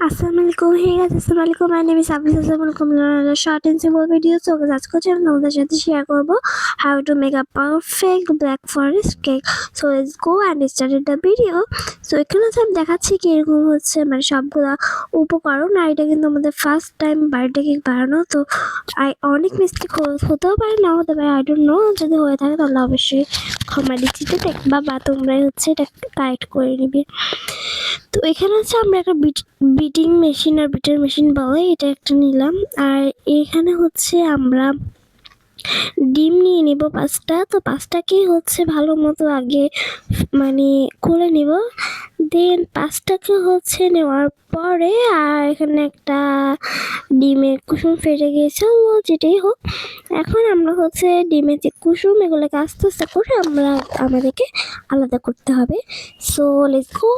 Assalamualaikum, hey guys, Assalamualaikum. My name is Abis. Assalamualaikum. Another short and simple video. So guys, আজকে আমি তোমাদের সাথে share করব how to make a perfect black forest cake. So let's go and start the video. So এখানে আমি দেখাচ্ছি কি এরকম হচ্ছে মানে সবগুলা উপকরণ। আর এটা কিন্তু আমাদের ফার্স্ট টাইম বার্থডে কেক বানানো, তো অনেক মিস্টেক হতেও পারে, না হতে পারে, আই ডোন্ট নো। যদি হয়ে থাকে তাহলে অবশ্যই ক্ষমা দৃষ্টিতে দেখবা বা তোমরাই হচ্ছে এটা কারেক্ট করে নিবে। তো এখানে হচ্ছে আমরা একটা বিটিং মেশিন আর বিটার মেশিন বলে এটা একটা নিলাম। আর এখানে হচ্ছে আমরা ডিম নিয়ে নিব 5টা। তো 5টাকে হচ্ছে ভালো মতো আগে মানে খুলে নিব, দেন 5টাকে হচ্ছে নেওয়ার পরে আর এখানে একটা ডিমের কুসুম ফেটে গিয়েছে, যেটাই হোক। এখন আমরা হচ্ছে ডিমের যে কুসুম এগুলোকে আস্তে আস্তে করে আমাদেরকে আলাদা করতে হবে। So let's go.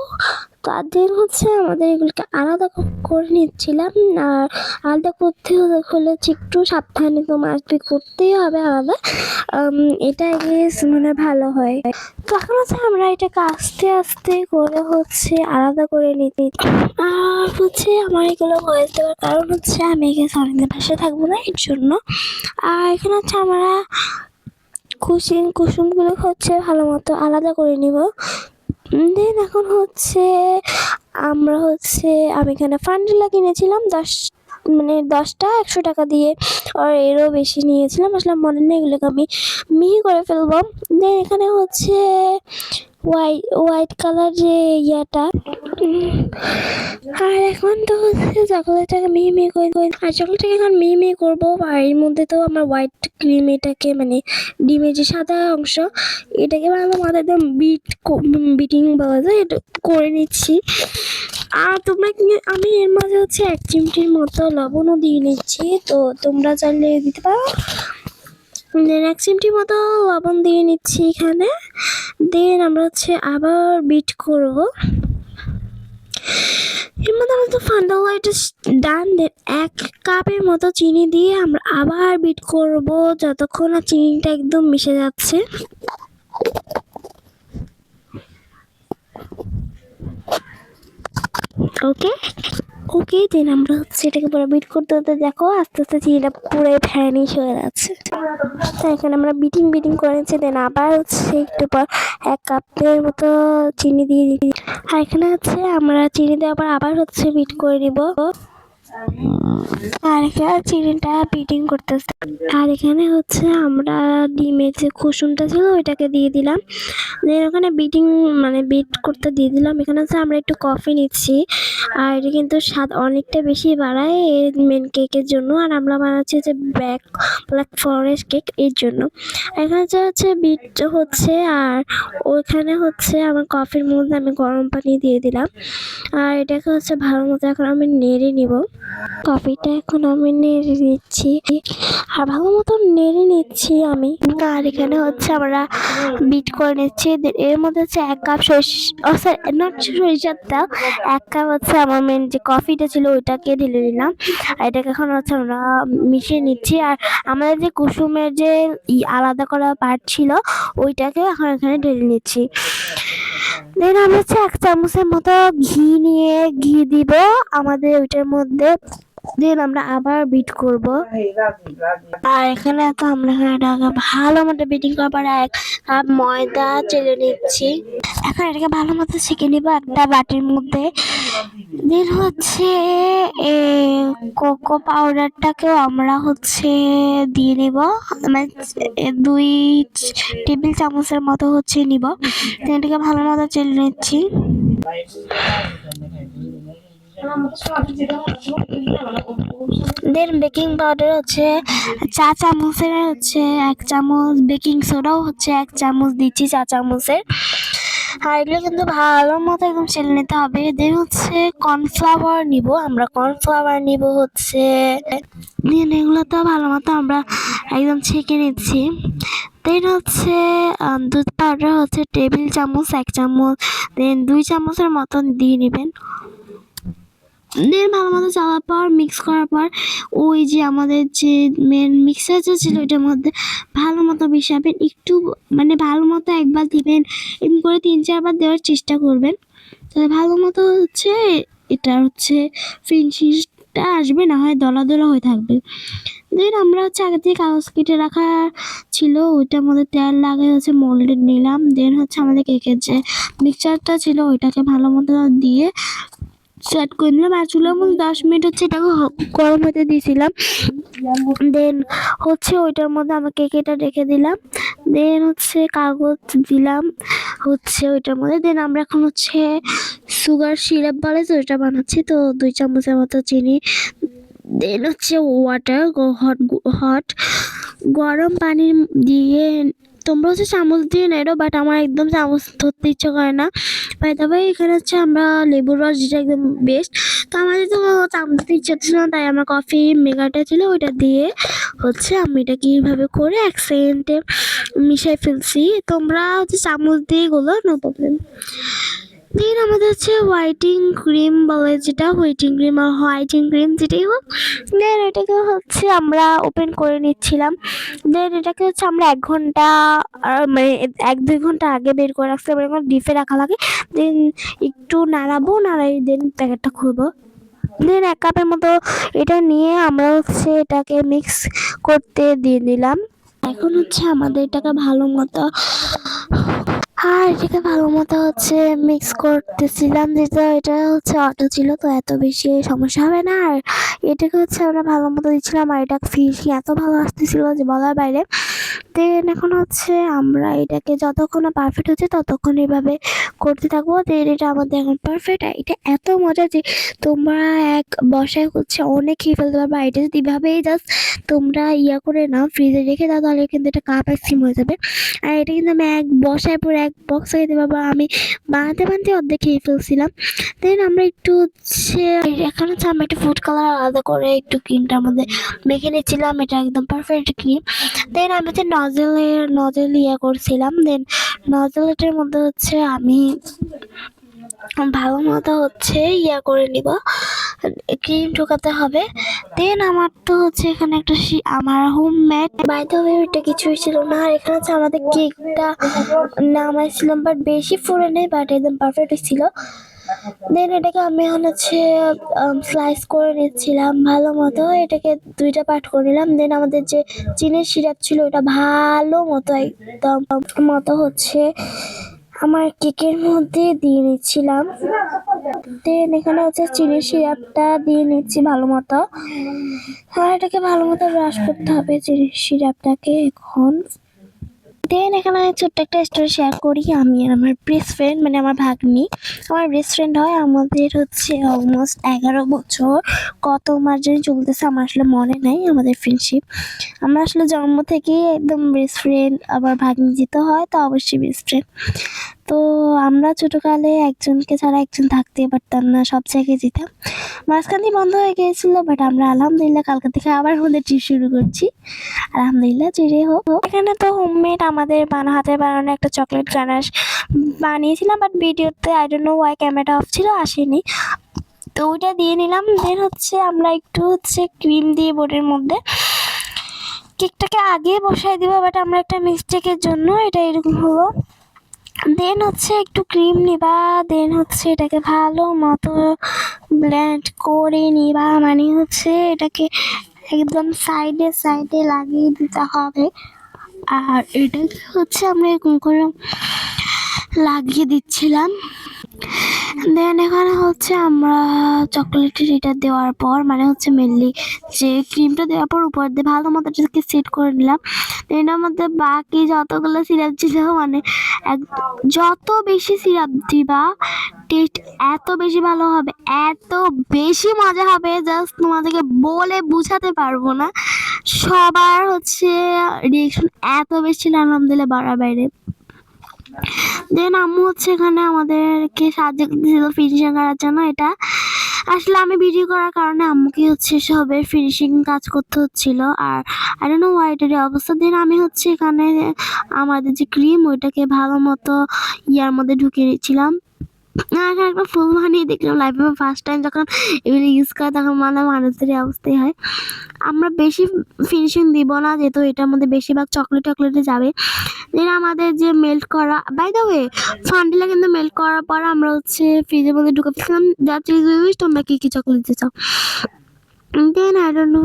তাদের হচ্ছে আমাদের এগুলোকে আলাদা করে নিচ্ছিলাম। আর আলাদা করতে হলে একটু সাবধানে তো মাছবি করতেই হবে আলাদা, এটা গেস মানে ভালো হয়। তো এখন হচ্ছে আমরা এটাকে আস্তে আস্তে করে হচ্ছে আলাদা করে নিতে। আর হচ্ছে আমার এগুলো ভয়েস দেওয়ার কারণ হচ্ছে আমি এখানে অনেকদিন পাশে থাকবো না, এর জন্য। আর এখানে হচ্ছে আমরা কুসুমগুলো হচ্ছে ভালো মতো আলাদা করে নিব। দেন এখন হচ্ছে আমরা হচ্ছে আমি এখানে ফান্ডুলা কিনেছিলাম 10টা 100 টাকা দিয়ে, আর এরও বেশি নিয়েছিলাম, আসলে মনে নেই। এগুলোকে আমি মিহি করে ফেলবো। দেন এখানে হচ্ছে হোয়াইট কালার যে ইয়াটা, আর এখন তো হচ্ছে চকলেটটাকে মিহি করে আর চকলেটটাকে এখন মিহি করবো। আর এর মধ্যে তো আমার হোয়াইট ক্রিম এটাকে মানে ডিমের যে সাদা অংশ এটাকে ভালো মতো একদম বিটিং বলা যায়, এটা করে নিচ্ছি। আর আমি এর মাঝে হচ্ছে 1 চিমটির মতো লবণও দিয়ে নিচ্ছি, তো তোমরা চাইলে দিতে পারো। দেন 1 চিমটির মতো লবণ দিয়ে নিচ্ছি এখানে। দেন আমরা হচ্ছে আবার বিট করব। এর মধ্যে আমাদের ফান্ডালা এটা ডান। দেন 1 কাপের মতো চিনি দিয়ে আমরা আবার বিট করব যতক্ষণ না চিনিটা একদম মিশে যাচ্ছে। ওকে দেন আমরা হচ্ছে এটাকে পুরো বিট করতে হতে দেখো আস্তে আস্তে চিনিটা পুরো ভ্যানিশ হয়ে যাচ্ছে। তো এখানে আমরা বিটিং করে নিচ্ছি। দেন আবার হচ্ছে একটু পর 1 কাপের মতো চিনি দিয়ে দিচ্ছি। আর এখানে হচ্ছে আমরা চিনি দেওয়ার পর আবার হচ্ছে বিট করে নিব। আর এখানে চিনিটা বিটিং করতেছে। আর এখানে হচ্ছে আমরা ডিমের যে কুসুমটা ছিল ওইটাকে দিয়ে দিলাম। দেন ওখানে বিট করতে দিয়ে দিলাম। এখানে হচ্ছে আমরা একটু কফি নিচ্ছি, আর এটা কিন্তু স্বাদ অনেকটা বেশি বাড়ায় এই মেন কেকের জন্য। আর আমরা বানাচ্ছি যে ব্ল্যাক ফরেস্ট কেক, এর জন্য। এখানে হচ্ছে বিট হচ্ছে, আর ওইখানে হচ্ছে আমার কফির মধ্যে আমি গরম পানি দিয়ে দিলাম। আর এটাকে হচ্ছে ভালো মতো এখন আমি নেড়ে নিব। কফিটা এখন আমি নেড়ে নিচ্ছি, আর ভালো মতো নেড়ে নিচ্ছি আমি। আর এখানে হচ্ছে আমরা বিট করে নিচ্ছি। এর মধ্যে হচ্ছে 1 কাপ সরিষার তেল, 1 কাপ হচ্ছে আমার মেন যে কফিটা ছিল ওইটাকে ঢেলে নিলাম। আর এটাকে এখন হচ্ছে আমরা মিশিয়ে নিচ্ছি। আর আমাদের যে কুসুমের যে আলাদা করা পার্ট ছিল ওইটাকে এখন এখানে ঢেলে নিচ্ছি। দেন আমরা হচ্ছে 1 চামচের মতো ঘি দিব আমাদের ওইটার মধ্যে। দেন আমরা আবার বিট করব। আর এখানে তো আমরা এটাকে ভালো মতো বিটিং করার পর 1 কাপ ময়দা চেলে নিচ্ছি। এখন এটাকে ভালো মতো ছেঁকে নিব একটা বাটির মধ্যে। দেন হচ্ছে কোকো পাউডারটাকেও আমরা হচ্ছে দিয়ে নিব, মানে 2 টেবিল চামচের মতো হচ্ছে নিব। এটাকে ভালো মতো চেলে নিচ্ছি। দেন বেকিং পাউডার হচ্ছে 4 চামচের হচ্ছে 1 চামচ, বেকিং সোডাও হচ্ছে 1 চামচ দিচ্ছি 4 চামচের। আর এগুলো কিন্তু ভালো মতো একদম চেলে নিতে হবে। দেন হচ্ছে কর্নফ্লাওয়ার নিব হচ্ছে। দেন এগুলো তো ভালো মতো আমরা একদম ছেঁকে নিচ্ছি। দেন হচ্ছে দুধ পাউডার হচ্ছে টেবিল চামচ 1 চামচ, দেন 2 চামচের মতন দিয়ে নেবেন। দেন ভালো মতো চালার পর মিক্স করার পর ওই যে আমাদের যে মেন মিক্সার যে ছিল ওইটার মধ্যে ভালো মতো মিশাবেন। একটু মানে ভালো মতো একবার দিবেন, এরকম করে 3-4 বার দেওয়ার চেষ্টা করবেন, তাহলে ভালো মতো হচ্ছে এটা হচ্ছে ফিনিশিংটা আসবে, না হয় দলা দলা হয়ে থাকবে। দেন আমরা হচ্ছে আগে থেকে কাগজ কেটে রাখা ছিল, ওইটার মধ্যে তেল লাগিয়ে হচ্ছে মোল্ডেড নিলাম। দেন হচ্ছে আমাদের কেকের যে মিক্সচারটা ছিল ওইটাকে ভালো মতো দিয়ে সেট করে নিলাম। আর চুলার মধ্যে 10 মিনিট হচ্ছে এটাকে গরম হতে দিয়েছিলাম। দেন হচ্ছে ওইটার মধ্যে আমরা কেকেটা রেখে দিলাম। দেন হচ্ছে কাগজ দিলাম হচ্ছে ওইটার মধ্যে। দেন আমরা এখন হচ্ছে সুগার সিরাপ বলে তো ওইটা বানাচ্ছি, তো 2 চামচের মতো চিনি। দেন হচ্ছে ওয়াটার হট গরম পানি দিয়ে, তোমরা হচ্ছে চামচ দিয়ে নেড়ো, বাট আমার একদম চামচ ধরতে ইচ্ছে করে না। তবে এখানে হচ্ছে আমরা লেবুর রস, যেটা একদম বেস্ট। তো আমাদের তো চামচ দিতে ইচ্ছে হচ্ছে না, তাই আমার কফি মেকারটা ছিল ওইটা দিয়ে হচ্ছে আমি এটা কীভাবে করে 1 সেকেন্ডে মিশিয়ে ফেলছি। তোমরা হচ্ছে চামচ দিয়ে গুলো, নো প্রবলেম। দেন আমাদের হচ্ছে হোয়াইটিং ক্রিম বলে, যেটা হুইটিং ক্রিম আর হোয়াইটিং ক্রিম যেটাই হোক। দেন এটাকে হচ্ছে আমরা ওপেন করে নিচ্ছিলাম। দেন এটাকে হচ্ছে আমরা 1 ঘন্টা মানে 1-2 ঘন্টা আগে বের করে রাখছি, এবার ডিপে রাখা লাগে। দেন একটু নাড়াই, দেন প্যাকেটটা খুলবো। দেন 1 কাপের মতো এটা নিয়ে আমরা হচ্ছে এটাকে মিক্স করতে দিয়ে দিলাম। এখন হচ্ছে আমাদের এটাকে ভালো মতো হচ্ছে মিক্স করতেছিলাম, যেহেতু এটা হচ্ছে অটো ছিল তো এত বেশি সমস্যা হবে না। আর এটাকে হচ্ছে আমরা ভালো মতো দিচ্ছিলাম, আর এটা ফিনিশিং এত ভালো আসতেছিল যে বলার বাইরে। দেন এখন হচ্ছে আমরা এটাকে যতক্ষণ না পারফেক্ট হচ্ছে ততক্ষণ এভাবে করতে থাকবো। দেন এটা আমাদের এখন পারফেক্ট। আর এটা এত মজা যে তোমরা এক বসায় হচ্ছে অনেক খেয়ে ফেলতে পারবে। এটা যদি এভাবেই জাস্ট তোমরা করে না ফ্রিজে রেখে দাও, তাহলে কিন্তু এটা কাপ আইসক্রিম হয়ে যাবে। আর এটা কিন্তু আমি এক বসায় পুরো 1 বক্স খেতে পারবো। আমি বানাতে অর্ধেক খেয়ে ফেলছিলাম। দেন আমরা একটু হচ্ছে এখন হচ্ছে আমি একটু ফুড কালার আলাদা করে একটু ক্রিমটার মধ্যে মেখে নিচ্ছিলাম, এটা একদম পারফেক্ট ক্রিম। দেন আমি হচ্ছে নজেল করছিলাম। দেন নজেলটার মধ্যে হচ্ছে আমি ভালো মতো হচ্ছে করে নিব, ক্রিম ঢোকাতে হবে। দেন আমার তো হচ্ছে এখানে একটা আমার হোমমেড বাইতে হবে, ওইটা কিছুই ছিল না। আর এখানে হচ্ছে আমাদের কেকটা নামাইছিলাম, বাট বেশি ফুলে নেই, বাট একদম পারফেক্ট ছিল। দেন এটাকে আমি এখন হচ্ছে স্লাইস করে নিচ্ছিলাম ভালো মতো, এটাকে 2টা পার্ট করে নিলাম। দেন আমাদের যে চিনির সিরাপ ছিল ওটা ভালো মতো একদম মতো হচ্ছে আমার কেকের মধ্যে দিয়ে নিচ্ছিলাম। দেন এখানে হচ্ছে চিনির সিরাপটা দিয়ে নিচ্ছি ভালো মতো। আর এটাকে ভালো মতো ব্রাশ করতে হবে চিনির সিরাপটাকে এখন। দেন এখানে ছোট্ট একটা স্টোরি শেয়ার করি। আমি আর আমার বেস্ট ফ্রেন্ড, মানে আমার ভাগ্নি আমার বেস্ট ফ্রেন্ড হয়। আমাদের হচ্ছে অলমোস্ট 11 বছর, কত মাস জানি চলতেছে আমার আসলে মনে নাই আমাদের ফ্রেন্ডশিপ। আমরা আসলে জন্ম থেকেই একদম বেস্ট ফ্রেন্ড। আবার ভাগ্নি যেতে হয় তো অবশ্যই বেস্ট ফ্রেন্ড। তো আমরা ছোটোকালে একজনকে ছাড়া একজন থাকতে পারতাম না, সব জায়গায় যেতাম। মাঝখানে বন্ধ হয়ে গিয়েছিল, বাট আমরা আলহামদুলিল্লাহ কালকে থেকে আবার আমাদের ট্রিপ শুরু করছি। আলহামদুলিল্লাহ যেরে হোক। এখানে তো হোমমেড আমাদের হাতে বানানো একটা চকলেট গানাশ বানিয়েছিলাম, বাট ভিডিওতে I don't know Y camera off ছিল, আসেনি। তো ওইটা দিয়ে নিলাম। দেন হচ্ছে আমরা একটু হচ্ছে ক্রিম দিয়ে বোর্ডের মধ্যে কেকটাকে আগে বসাই দিব, বাট আমরা একটা মিস্টেকের জন্য এটা এরকম হলো। দেন হচ্ছে একটু ক্রিম নিবা, দেন হচ্ছে এটাকে ভালো মতো ব্লেন্ড করে নিবা, মানে হচ্ছে এটাকে একদম সাইডে লাগিয়ে দিতে হবে। আর এটাকে হচ্ছে আমরা এরকম করে লাগিয়ে দিচ্ছিলাম। দেন এখানে হচ্ছে আমরা চকলেটের এটা দেওয়ার পর, মানে হচ্ছে মেনলি যে ক্রিমটা দেওয়ার পর উপর দিয়ে ভালো মতো এটাকে সেট করে নিলাম। এটার মধ্যে বাকি যতগুলো সিরাপ ছিল, মানে যত বেশি সিরাপ দিবা টেস্ট এত বেশি ভালো হবে, এত বেশি মজা হবে, জাস্ট তোমাদেরকে বলে বুঝাতে পারবো না। সবার হচ্ছে রিয়েকশন এত বেশি ছিল আলহামদুলিল্লাহ বাড়ার বাইরে। দেন আম্মু হচ্ছে এখানে আমাদেরকে সাহায্য করতেছিল ফিনিশিং করার জন্য। এটা আসলে আমি ভিডিও করার কারণে আম্মুকে হচ্ছে সবের ফিনিশিং কাজ করতে হচ্ছিল। আর আই ডোন্ট নো হোয়াই এটার অবস্থা। দেন আমি হচ্ছে এখানে আমাদের যে ক্রিম ওইটাকে ভালো মতো ইয়ার মধ্যে ঢুকিয়ে দিচ্ছিলাম। এখানে একটা ফুল বানিয়ে দেখলাম লাইফে ফার্স্ট টাইম যখন এগুলো ইউজ করে তখন মানুষদের এই অবস্থাই হয়। আমরা বেশি ফিনিশিং দিব না যেহেতু এটার মধ্যে বেশিরভাগ চকলেটে যাবে। দেন আমাদের যে মেল্ট করা বাই দ্য ওয়ে ফান্ডিলা কিন্তু মেল্ট করার পর আমরা হচ্ছে ফ্রিজের মধ্যে ঢুকে ফেললাম। যা চিজ উইশ তোমরা কি চকলেট দিতে চাও। Then I don't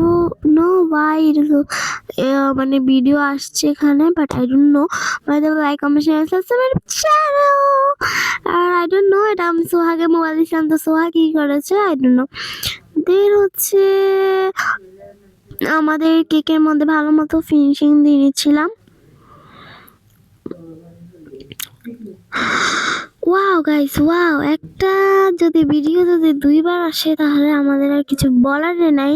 know why মানে ভিডিও আসছে এখানে, but I don't know by the like comment share subscribe channel. আর আই ডোন্ট নো এটা আমি সোহাগে মোবাইল দিয়েছিলাম, তো সোহা কি করেছে আই ডোন্ট নো। দেন হচ্ছে আমাদের কেকের মধ্যে ভালো মতো ফিনিশিং দিয়ে নিচ্ছিলাম। ওয়াও গাইস ওয়াও, একটা যদি ভিডিও যদি 2বার আসে তাহলে আমাদের আর কিছু বলার নাই।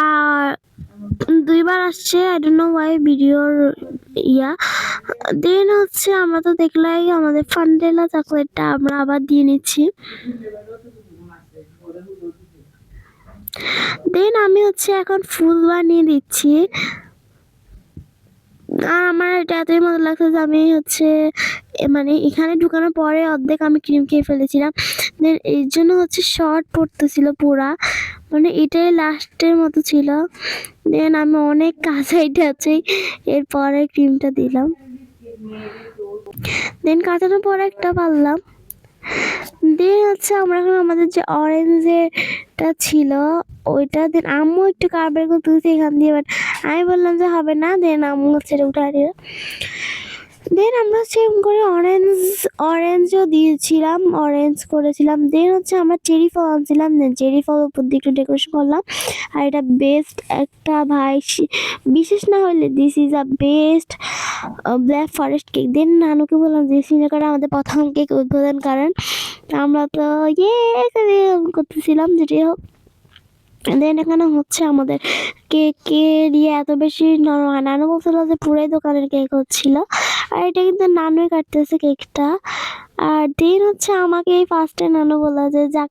আর 2বার আসছে আই ডোন্ট নো ওয়াই ভিডিওর দেন হচ্ছে আমরা তো দেখলাই আমাদের ফান্ডেলা চকলেটটা আমরা আবার দিয়ে নিচ্ছি। দেন আমি হচ্ছে এখন ফুল বানিয়ে দিচ্ছি। আর আমার এটা এতই মজা লাগছে যে আমি হচ্ছে মানে এখানে ঢুকানোর পরে অর্ধেক আমি ক্রিম খেয়ে ফেলেছিলাম। দেন এর জন্য হচ্ছে শর্ট পড়তেছিল পুরা, মানে এটাই লাস্টের মতো ছিল। দেন আমি অনেক কাঁচাইটা আছে এরপরে ক্রিমটা দিলাম। দেন কাঁচানোর পরে একটা পারলাম। দেন হচ্ছে আমরা এখন আমাদের যে অরেঞ্জেরটা ছিল ওইটা দেন আম্মু একটু কারবার করে তুলছে এখান দিয়ে, বাট আমি বললাম যে হবে না। দেন আম্মু হচ্ছে এটা উঠে দিল। দেন আমরা সেম করে অরেঞ্জও দিয়েছিলাম, অরেঞ্জ করেছিলাম। দেন হচ্ছে আমরা চেরি ফল আনছিলাম, দেন চেরি ফল উপর দিয়ে একটু ডেকোরেশন করলাম। আর এটা বেস্ট একটা ভাই বিশেষ না হলে this is a best black forest cake. Then নানুকে বললাম যে সিনেকাটা আমাদের প্রথম কেক উদ্বোধন করেন। আমরা তো করতেছিলাম যেটি হোক। দেন এখানে হচ্ছে আমাদের কেকের এত বেশি নরম হয়, নানু বলছিল যে পুরাই দোকানের কেক হচ্ছিল, আর এটা কিন্তু নানুই কাটতেছে কেকটা। আর দেন হচ্ছে আমাকে এই ফার্স্টে নানু বললো যে যাক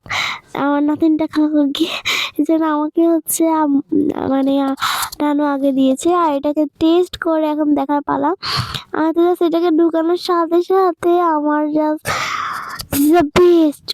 আমার নাতিনটা খাওয়া গিয়ে এই জন্য আমাকে হচ্ছে মানে নানু আগে দিয়েছে। আর এটাকে টেস্ট করে এখন দেখার পালা। আর তো জাস্ট এটাকে ঢুকানোর সাথে সাথে আমার জাস্ট বেস্ট